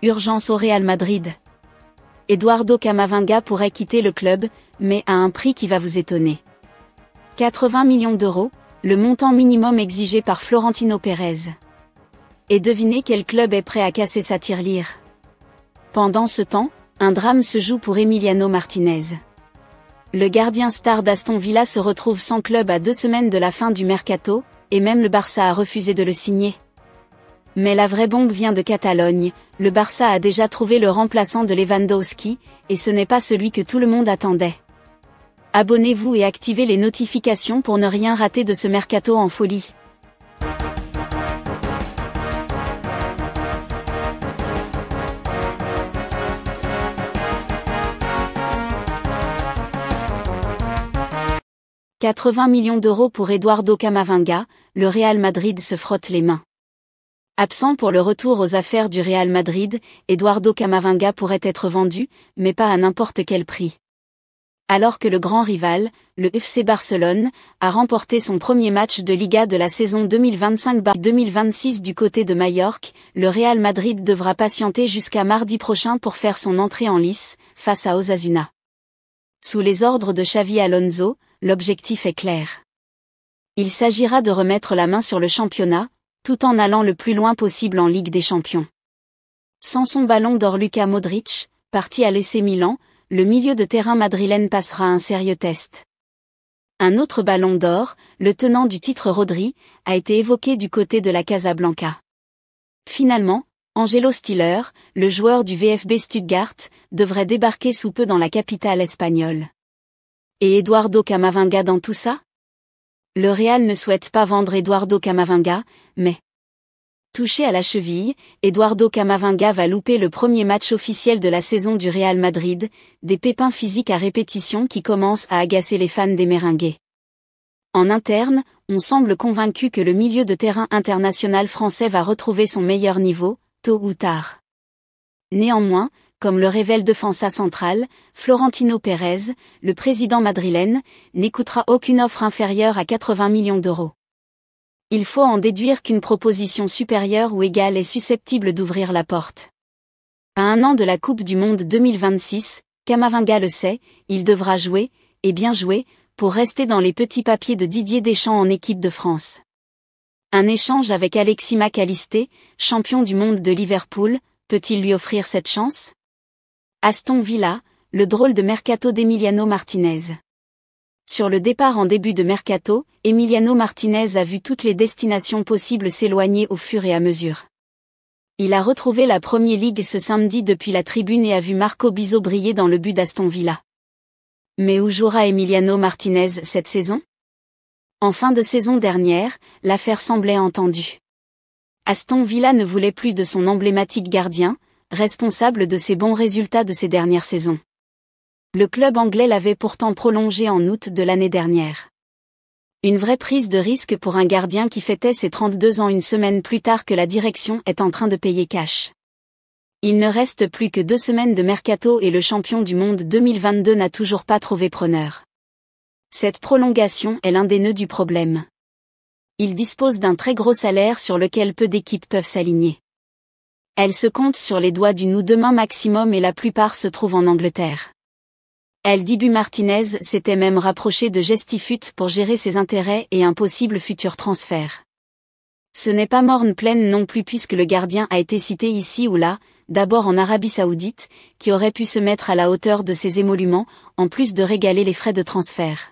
Urgence au Real Madrid. Eduardo Camavinga pourrait quitter le club, mais à un prix qui va vous étonner. 80 millions d'euros, le montant minimum exigé par Florentino Pérez. Et devinez quel club est prêt à casser sa tirelire. Pendant ce temps, un drame se joue pour Emiliano Martinez. Le gardien star d'Aston Villa se retrouve sans club à 2 semaines de la fin du mercato, et même le Barça a refusé de le signer. Mais la vraie bombe vient de Catalogne, le Barça a déjà trouvé le remplaçant de Lewandowski, et ce n'est pas celui que tout le monde attendait. Abonnez-vous et activez les notifications pour ne rien rater de ce mercato en folie. « 80 millions d'euros pour Eduardo Camavinga, le Real Madrid se frotte les mains. » Absent pour le retour aux affaires du Real Madrid, Eduardo Camavinga pourrait être vendu, mais pas à n'importe quel prix. Alors que le grand rival, le FC Barcelone, a remporté son premier match de Liga de la saison 2025-2026 du côté de Majorque, le Real Madrid devra patienter jusqu'à mardi prochain pour faire son entrée en lice, face à Osasuna. Sous les ordres de Xavi Alonso, l'objectif est clair. Il s'agira de remettre la main sur le championnat, tout en allant le plus loin possible en Ligue des Champions. Sans son ballon d'or Luka Modric, parti à l'AC Milan, le milieu de terrain madrilène passera un sérieux test. Un autre ballon d'or, le tenant du titre Rodri, a été évoqué du côté de la Casablanca. Finalement, Angelo Stiller, le joueur du VfB Stuttgart, devrait débarquer sous peu dans la capitale espagnole. Et Eduardo Camavinga dans tout ça ? Le Real ne souhaite pas vendre Eduardo Camavinga, mais touché à la cheville, Eduardo Camavinga va louper le premier match officiel de la saison du Real Madrid, des pépins physiques à répétition qui commencent à agacer les fans des Merengues. En interne, on semble convaincu que le milieu de terrain international français va retrouver son meilleur niveau, tôt ou tard. Néanmoins, comme le révèle Defensa Central, Florentino Pérez, le président madrilène, n'écoutera aucune offre inférieure à 80 millions d'euros. Il faut en déduire qu'une proposition supérieure ou égale est susceptible d'ouvrir la porte. À 1 an de la Coupe du Monde 2026, Camavinga le sait, il devra jouer, et bien jouer, pour rester dans les petits papiers de Didier Deschamps en équipe de France. Un échange avec Alexis Mac Allister, champion du monde de Liverpool, peut-il lui offrir cette chance ? Aston Villa, le drôle de mercato d'Emiliano Martinez. Sur le départ en début de mercato, Emiliano Martinez a vu toutes les destinations possibles s'éloigner au fur et à mesure. Il a retrouvé la Premier League ce samedi depuis la tribune et a vu Marco Bizot briller dans le but d'Aston Villa. Mais où jouera Emiliano Martinez cette saison ? En fin de saison dernière, l'affaire semblait entendue. Aston Villa ne voulait plus de son emblématique gardien, responsable de ses bons résultats de ces dernières saisons. Le club anglais l'avait pourtant prolongé en août de l'année dernière. Une vraie prise de risque pour un gardien qui fêtait ses 32 ans une semaine plus tard que la direction est en train de payer cash. Il ne reste plus que 2 semaines de mercato et le champion du monde 2022 n'a toujours pas trouvé preneur. Cette prolongation est l'un des nœuds du problème. Il dispose d'un très gros salaire sur lequel peu d'équipes peuvent s'aligner. Elle se compte sur les doigts d'une ou deux mains maximum et la plupart se trouvent en Angleterre. El Dibu Martinez s'était même rapproché de Gestifut pour gérer ses intérêts et un possible futur transfert. Ce n'est pas morne pleine non plus puisque le gardien a été cité ici ou là, d'abord en Arabie Saoudite, qui aurait pu se mettre à la hauteur de ses émoluments, en plus de régaler les frais de transfert.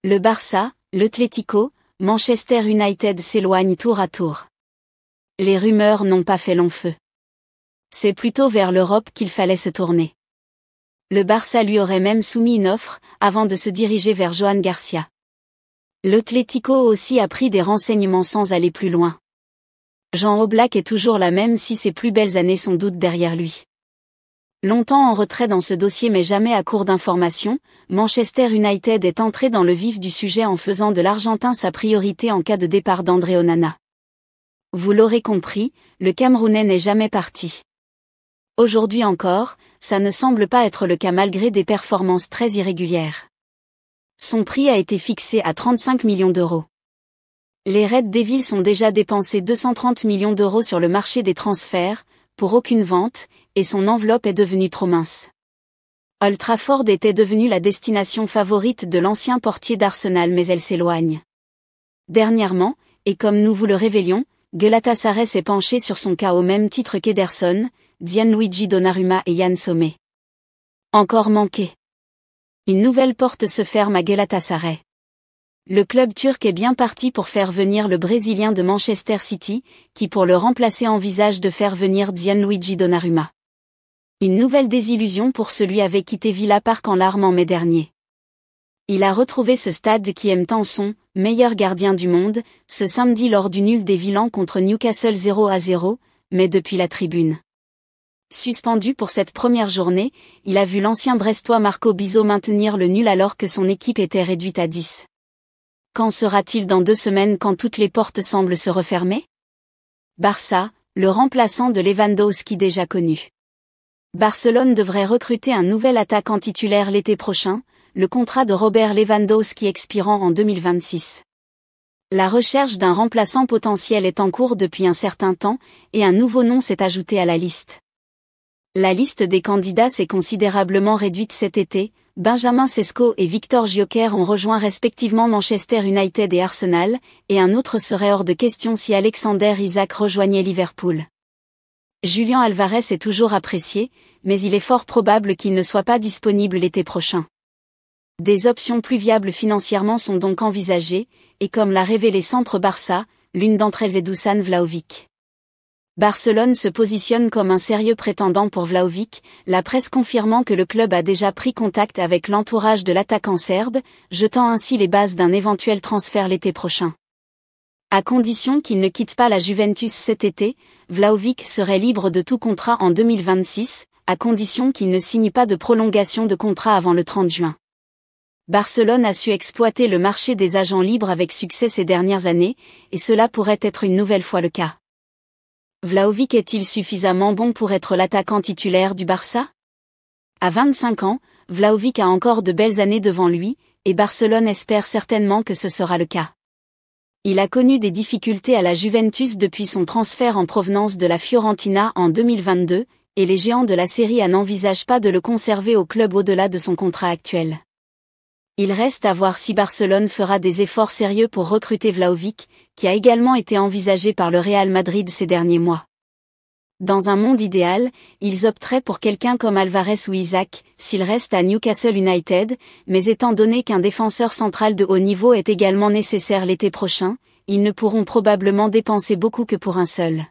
Le Barça, l'Atlético, Manchester United s'éloignent tour à tour. Les rumeurs n'ont pas fait long feu. C'est plutôt vers l'Europe qu'il fallait se tourner. Le Barça lui aurait même soumis une offre, avant de se diriger vers Joan Garcia. L'Atlético aussi a pris des renseignements sans aller plus loin. Jean Oblak est toujours la même si ses plus belles années sont doute derrière lui. Longtemps en retrait dans ce dossier mais jamais à court d'informations, Manchester United est entré dans le vif du sujet en faisant de l'Argentin sa priorité en cas de départ d'André Onana. Vous l'aurez compris, le Camerounais n'est jamais parti. Aujourd'hui encore, ça ne semble pas être le cas malgré des performances très irrégulières. Son prix a été fixé à 35 millions d'euros. Les Red Devils ont déjà dépensé 230 millions d'euros sur le marché des transferts, pour aucune vente, et son enveloppe est devenue trop mince. Old Trafford était devenue la destination favorite de l'ancien portier d'Arsenal, mais elle s'éloigne. Dernièrement, et comme nous vous le révélions, Galatasaray s'est penché sur son cas au même titre qu'Ederson, Gianluigi Donnarumma et Yann Sommer. Encore manqué. Une nouvelle porte se ferme à Galatasaray. Le club turc est bien parti pour faire venir le Brésilien de Manchester City, qui pour le remplacer envisage de faire venir Gianluigi Donnarumma. Une nouvelle désillusion pour celui avait quitté Villa Park en larmes en mai dernier. Il a retrouvé ce stade qui aime tant son meilleur gardien du monde, ce samedi lors du nul des Villans contre Newcastle 0-0, mais depuis la tribune. Suspendu pour cette première journée, il a vu l'ancien Brestois Marco Bizot maintenir le nul alors que son équipe était réduite à 10. Qu'en sera-t-il dans 2 semaines quand toutes les portes semblent se refermer? Barça, le remplaçant de Lewandowski déjà connu. Barcelone devrait recruter un nouvel attaquant titulaire l'été prochain, le contrat de Robert Lewandowski expirant en 2026. La recherche d'un remplaçant potentiel est en cours depuis un certain temps, et un nouveau nom s'est ajouté à la liste. La liste des candidats s'est considérablement réduite cet été. Benjamin Sesko et Victor Gyökeres ont rejoint respectivement Manchester United et Arsenal, et un autre serait hors de question si Alexander Isak rejoignait Liverpool. Julián Álvarez est toujours apprécié, mais il est fort probable qu'il ne soit pas disponible l'été prochain. Des options plus viables financièrement sont donc envisagées, et comme l'a révélé Sempre Barça, l'une d'entre elles est Dusan Vlahovic. Barcelone se positionne comme un sérieux prétendant pour Vlahovic, la presse confirmant que le club a déjà pris contact avec l'entourage de l'attaquant serbe, jetant ainsi les bases d'un éventuel transfert l'été prochain. À condition qu'il ne quitte pas la Juventus cet été, Vlahovic serait libre de tout contrat en 2026, à condition qu'il ne signe pas de prolongation de contrat avant le 30 juin. Barcelone a su exploiter le marché des agents libres avec succès ces dernières années, et cela pourrait être une nouvelle fois le cas. Vlahovic est-il suffisamment bon pour être l'attaquant titulaire du Barça? À 25 ans, Vlahovic a encore de belles années devant lui, et Barcelone espère certainement que ce sera le cas. Il a connu des difficultés à la Juventus depuis son transfert en provenance de la Fiorentina en 2022, et les géants de la Serie A n'envisagent pas de le conserver au club au-delà de son contrat actuel. Il reste à voir si Barcelone fera des efforts sérieux pour recruter Vlahovic, qui a également été envisagé par le Real Madrid ces derniers mois. Dans un monde idéal, ils opteraient pour quelqu'un comme Alvarez ou Isak, s'il reste à Newcastle United, mais étant donné qu'un défenseur central de haut niveau est également nécessaire l'été prochain, ils ne pourront probablement dépenser beaucoup que pour un seul.